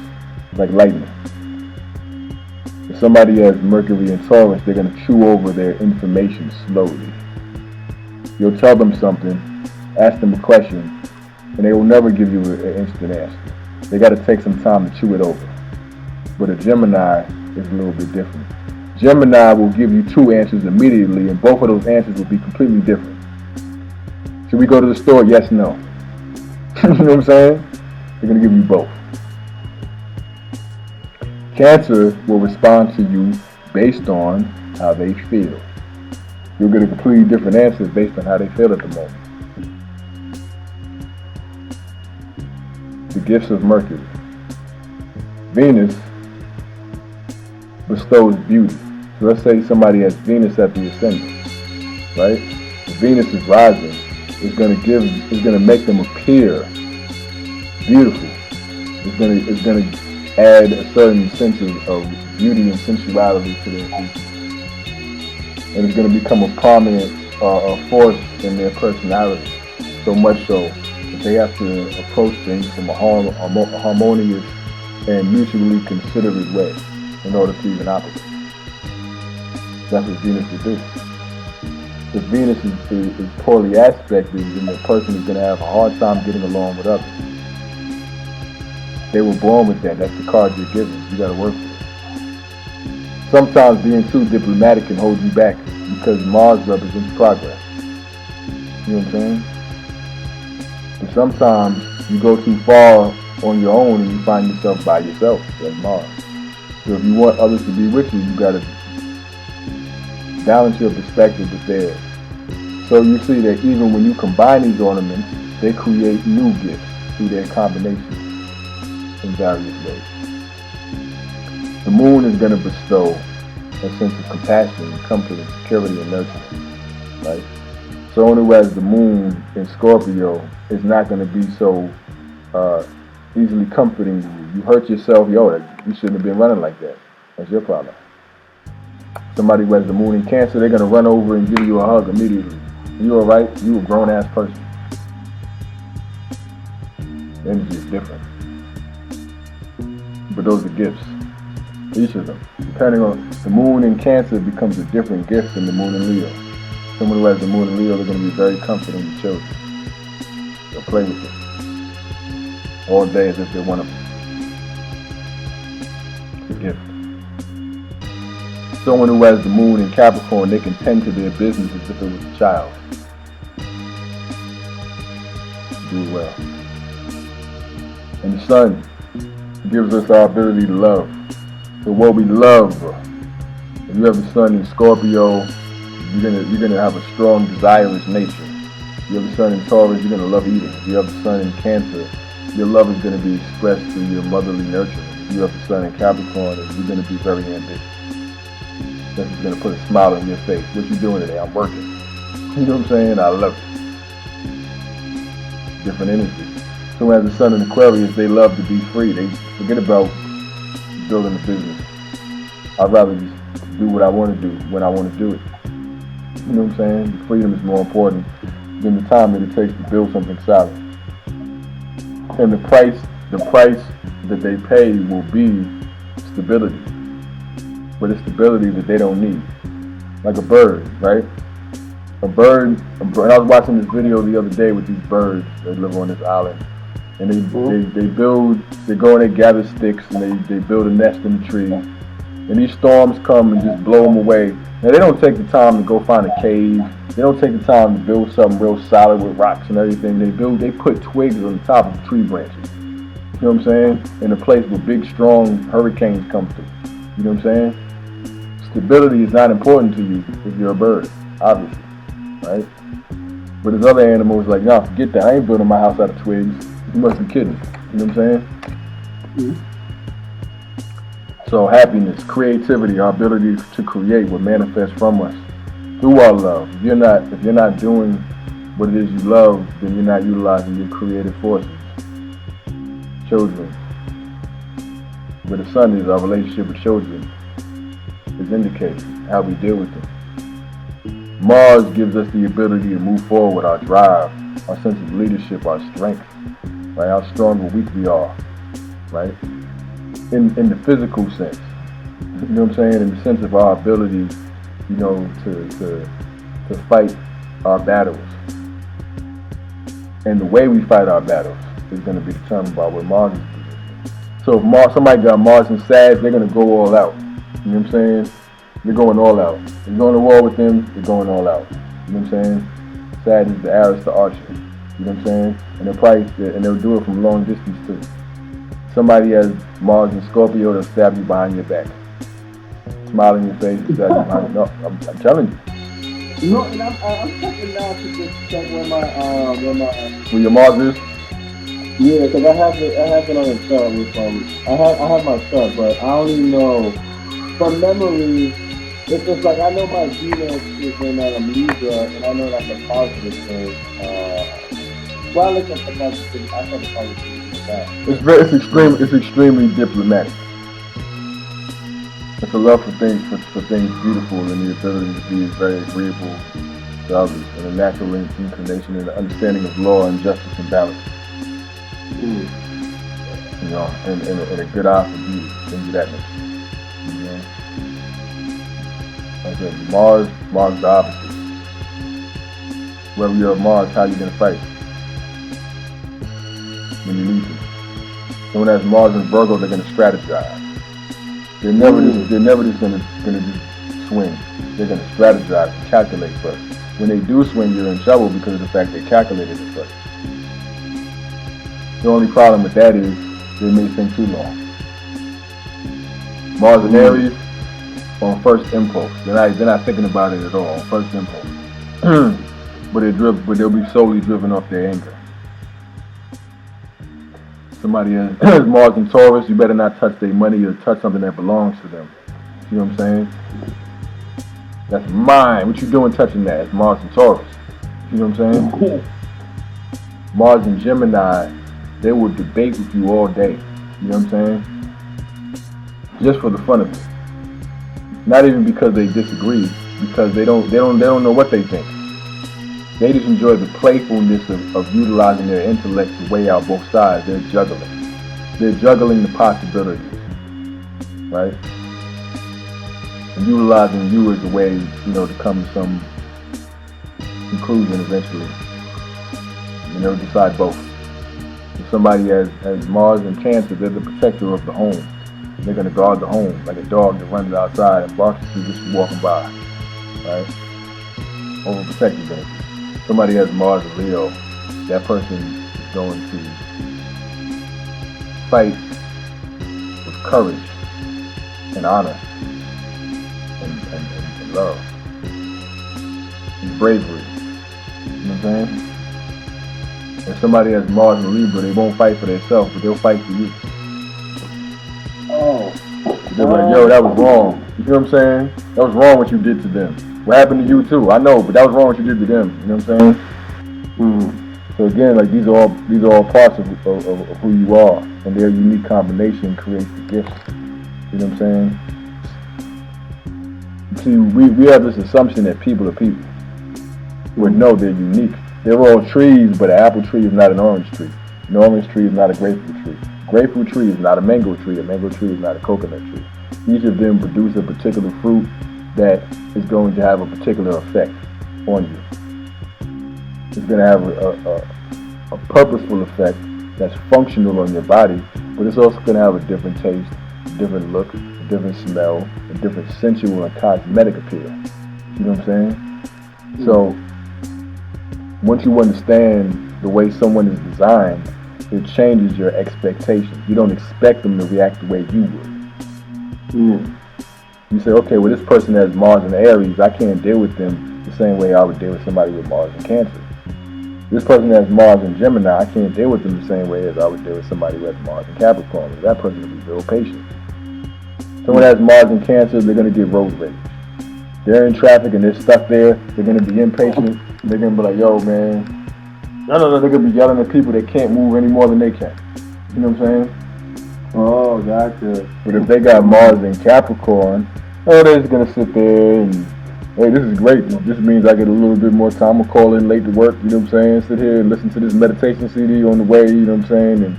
like lightning. If somebody has Mercury and Taurus, they're going to chew over their information slowly. You'll tell them something, ask them a question, and they will never give you an instant answer. They got to take some time to chew it over. But a Gemini is a little bit different. Gemini will give you two answers immediately, and both of those answers will be completely different. Should we go to the store? Yes, no. You know what I'm saying? They're going to give you both. Cancer will respond to you based on how they feel. You'll get a completely different answer based on how they feel at the moment. The gifts of Mercury. Venus bestows beauty. So let's say somebody has Venus at the ascendant, right? If Venus is rising, it's going to make them appear beautiful. It's going to add a certain sense of beauty and sensuality to their features. And it's going to become a prominent force in their personality. So much so that they have to approach things from a harmonious and mutually considerate way in order to even operate. That's what Venus will do. If Venus is poorly aspected, then the person is going to have a hard time getting along with others. They were born with that. That's the card you're given. You got to work with it. Sometimes being too diplomatic can hold you back because Mars represents progress. You know what I'm saying? But sometimes you go too far on your own and you find yourself by yourself. That's Mars. So if you want others to be with you, you got to balance your perspective with theirs. So you see that even when you combine these ornaments, they create new gifts through their combination in various ways. The moon is going to bestow a sense of compassion, comfort, and security and nurturing, right? Someone who has the moon in Scorpio is not going to be so easily comforting to you. You hurt yourself, you shouldn't have been running like that. That's your problem. Somebody who has the moon in Cancer, they're going to run over and give you a hug immediately. You alright? You a grown-ass person. The energy is different. But those are gifts. Each of them. Depending on the moon in Cancer becomes a different gift than the moon in Leo. Someone who has the moon in Leo, they're going to be very comforting to children. They'll play with them all day as if they're one of them. It's a gift. Someone who has the moon in Capricorn, they can tend to their business as if it was a child. Do well. And the sun gives us our ability to love. So what we love, if you have the sun in Scorpio, you're gonna have a strong, desirous nature. If you have the sun in Taurus, you're gonna love eating. If you have the sun in Cancer, your love is gonna be expressed through your motherly nurturing. If you have the sun in Capricorn, you're gonna be very ambitious. This is gonna put a smile on your face. What you doing today? I'm working. You know what I'm saying? I love it. Different energy. Someone has the sun in Aquarius, they love to be free. They forget about building a business. I'd rather just do what I want to do when I want to do it. You know what I'm saying? Freedom is more important than the time that it takes to build something solid. And the price that they pay will be stability. But it's stability that they don't need. Like a bird, right? A bird, I was watching this video the other day with these birds that live on this island. And they go and they gather sticks and they build a nest in the tree. And these storms come and just blow them away. Now they don't take the time to go find a cave. They don't take the time to build something real solid with rocks and everything. They put twigs on the top of the tree branches. You know what I'm saying? In a place where big, strong hurricanes come through. You know what I'm saying? Stability is not important to you if you're a bird, obviously, right? But there's other animals like, nah, forget that. I ain't building my house out of twigs. You must be kidding. You know what I'm saying? Mm-hmm. So happiness, creativity, our ability to create will manifest from us through our love. If you're not doing what it is you love, then you're not utilizing your creative forces. Children. Where the sun is, our relationship with children is indicated, how we deal with them. Mars gives us the ability to move forward, our drive, our sense of leadership, our strength, right? How strong or weak we are, right? In the physical sense. You know what I'm saying? In the sense of our ability, you know, to fight our battles. And the way we fight our battles is going to be determined by where Mars is positioned. So if somebody got Mars and Sag, they're going to go all out. You know what I'm saying? They're going all out. You're going to war with them, they're going all out. You know what I'm saying? Sag is the Aries to Archer. You know what I'm saying? And they'll do it from long distance too. Somebody has Mars and Scorpio, they'll stab you behind your back. Smile in your face and stab you behind your back. No, I'm telling you. No, and I'm checking now to just check where your Mars is? Yeah, because I have it on the chart with I have my chart, but I only know from memory. It's just like I know my Venus is in Libra, and I know that's a positive thing. Well, I look at the positive thing. I thought the positive thing was that. It's extremely diplomatic. It's a love for things beautiful, and the ability to be very agreeable to others, and a natural inclination and an understanding of law and justice and balance. You know, and a good eye for beauty, things of that nature. You know? Like I said, Mars the opposite. Wherever you're at Mars, how you gonna fight? When you need to. Someone has Mars and Virgo, they're gonna strategize. They're never just gonna just swing. They're gonna strategize and calculate first. When they do swing, you're in trouble because of the fact they calculated it first. The only problem with that is they may think too long. Mars and Aries on first impulse. They're not thinking about it at all on first impulse. but they'll be solely driven off their anger. Somebody has Mars and Taurus, you better not touch their money or touch something that belongs to them. You know what I'm saying? That's mine. What you doing touching that? It's Mars and Taurus. You know what I'm saying? Mars and Gemini, they will debate with you all day. You know what I'm saying? Just for the fun of it. Not even because they disagree, because they don't know what they think. They just enjoy the playfulness of utilizing their intellect to weigh out both sides. They're juggling. They're juggling the possibilities, right? And utilizing you as a way, you know, to come to some conclusion eventually. And they'll decide both. If somebody has Mars and Cancer, they're the protector of the home. They're going to guard the home like a dog that runs outside and barks at you just walking by, right? Overprotective energy. Somebody has Mars and Leo, that person is going to fight with courage and honor and love and bravery. You know what I'm saying? If somebody has Mars and Libra, they won't fight for themselves, but they'll fight for you. Oh. They're like, yo, that was wrong. You know what I'm saying? That was wrong what you did to them. What happened to you too? I know, but that was wrong what you did to them. You know what I'm saying? So again, like these are all parts of who you are, and their unique combination creates the gift. You know what I'm saying? See, we have this assumption that people are people. But no, they're unique. They're all trees, but an apple tree is not an orange tree. An orange tree is not a grapefruit tree. Grapefruit tree is not a mango tree. A mango tree is not a coconut tree. Each of them produce a particular fruit that is going to have a particular effect on you. It's going to have a purposeful effect that's functional on your body, but it's also going to have a different taste, a different look, a different smell, a different sensual and cosmetic appeal. You know what I'm saying? So, once you understand the way someone is designed, it changes your expectations. You don't expect them to react the way you would. You say, okay, well, this person has Mars and Aries. I can't deal with them the same way I would deal with somebody with Mars and Cancer. This person has Mars and Gemini. I can't deal with them the same way as I would deal with somebody with Mars and Capricorn. That person will be real patient. Someone has Mars and Cancer, they're going to get road rage. They're in traffic and they're stuck there. They're going to be impatient. They're going to be like, yo, man. No. They're going to be yelling at people that can't move any more than they can. You know what I'm saying? Oh, gotcha. But if they got Mars and Capricorn, they're just going to sit there and, hey, this is great. This means I get a little bit more time. I'll call in late to work, you know what I'm saying? Sit here and listen to this meditation CD on the way, you know what I'm saying? And,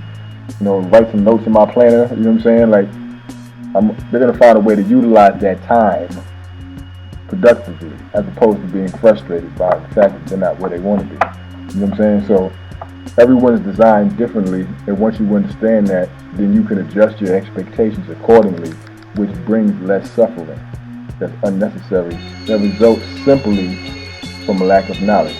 you know, write some notes in my planner, you know what I'm saying? Like, they're going to find a way to utilize that time productively, as opposed to being frustrated by the fact that they're not where they want to be. You know what I'm saying? So everyone's designed differently, and once you understand that, then you can adjust your expectations accordingly, which brings less suffering that's unnecessary, that results simply from a lack of knowledge.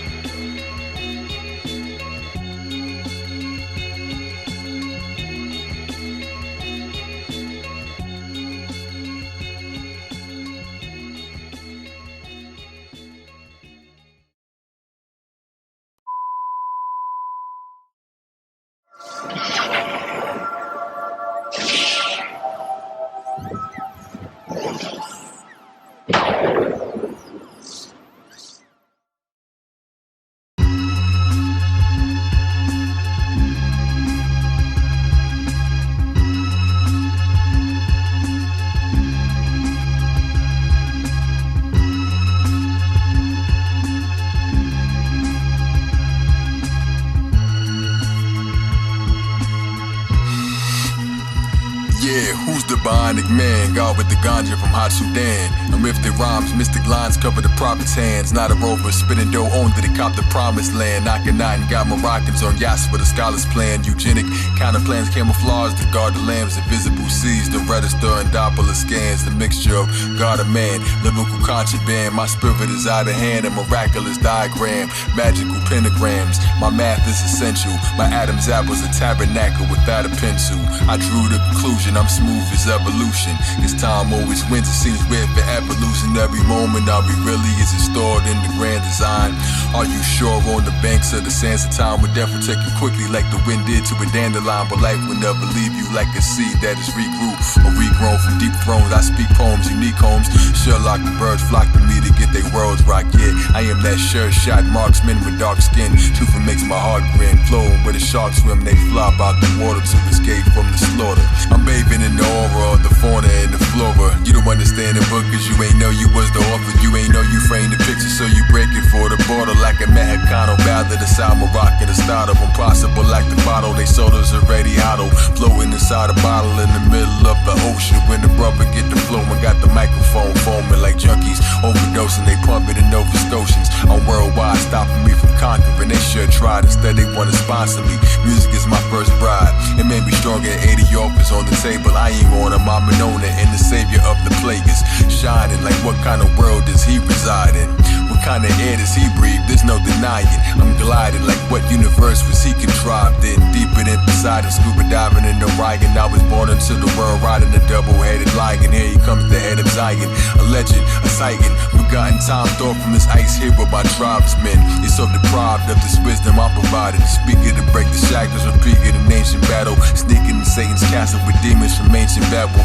Yeah, who's the bionic man? God with the ganja from Hot Sudan. And with the rhymes, mystic lines cover the prophet's hands. Not a rover, spinning dough on that he cop the promised land. Knocking out and got Moroccans on yachts with a scholar's plan. Eugenic counter plans, camouflage to guard the lambs. Invisible seas, the register and Doppler scans. The mixture of God and man, lyrical contraband. My spirit is out of hand, a miraculous diagram. Magical pentagrams, my math is essential. My Adam's apple's a tabernacle without a pencil. I drew the conclusion, I'm smooth as evolution. This time always wins, it seems weird for evolution. Every moment are we really, is it stored in the grand design? Are you sure on the banks of the sands of time would never take you quickly like the wind did to a dandelion? But life will never leave you like a seed that is regrew or regrown from deep thrones. I speak poems, unique homes. Sherlock the birds flock to me to get their worlds rock. Yeah, I am that sure shot marksman with dark skin. Truth makes my heart grin. Flowing where the sharks swim, they flop out the water to escape from the slaughter. I'm bathing in the aura of the fauna and the flora. You don't understand the book cause you ain't know you was the author. You ain't know you framed the picture, so you break it for the border like a Mexicano ballad. The South Moroccan, the start of impossible like the bottle. They sold us already auto, floating inside a bottle in the middle of the ocean. When the rubber get the flow and got the microphone foaming like junkies overdosing, they pump it in Nova Scotians. I'm worldwide, stopping me from conquering. They should try, instead they wanna sponsor me. Music is my first bride. It made me stronger, 80 offers on the table. I ain't on him, I'm an owner and the savior of the players. Shining like what kind of world does he reside in? What kind of air does he breathe? There's no denying. I'm gliding like what universe was he contrived in? Deeper than Poseidon, scuba diving in Orion. I was born into the world riding a double-headed lion. Here he comes the head of Zion, a legend, a titan. Forgotten time thought from this ice here with my tribesmen. You're so deprived of this wisdom I provided. Speaker to break the shackles, repeating an ancient battle. Sneaking in Satan's castle with demons from ancient Babel.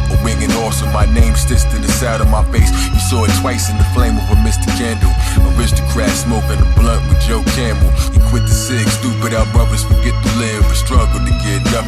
A winged horse with my name stitched in the side of my face. You saw it twice in the flame of a Mr. Candle. Aristocrat smoking a blunt with Joe Campbell. He quit the cig, stupid, our brothers forget to live, but struggle to get up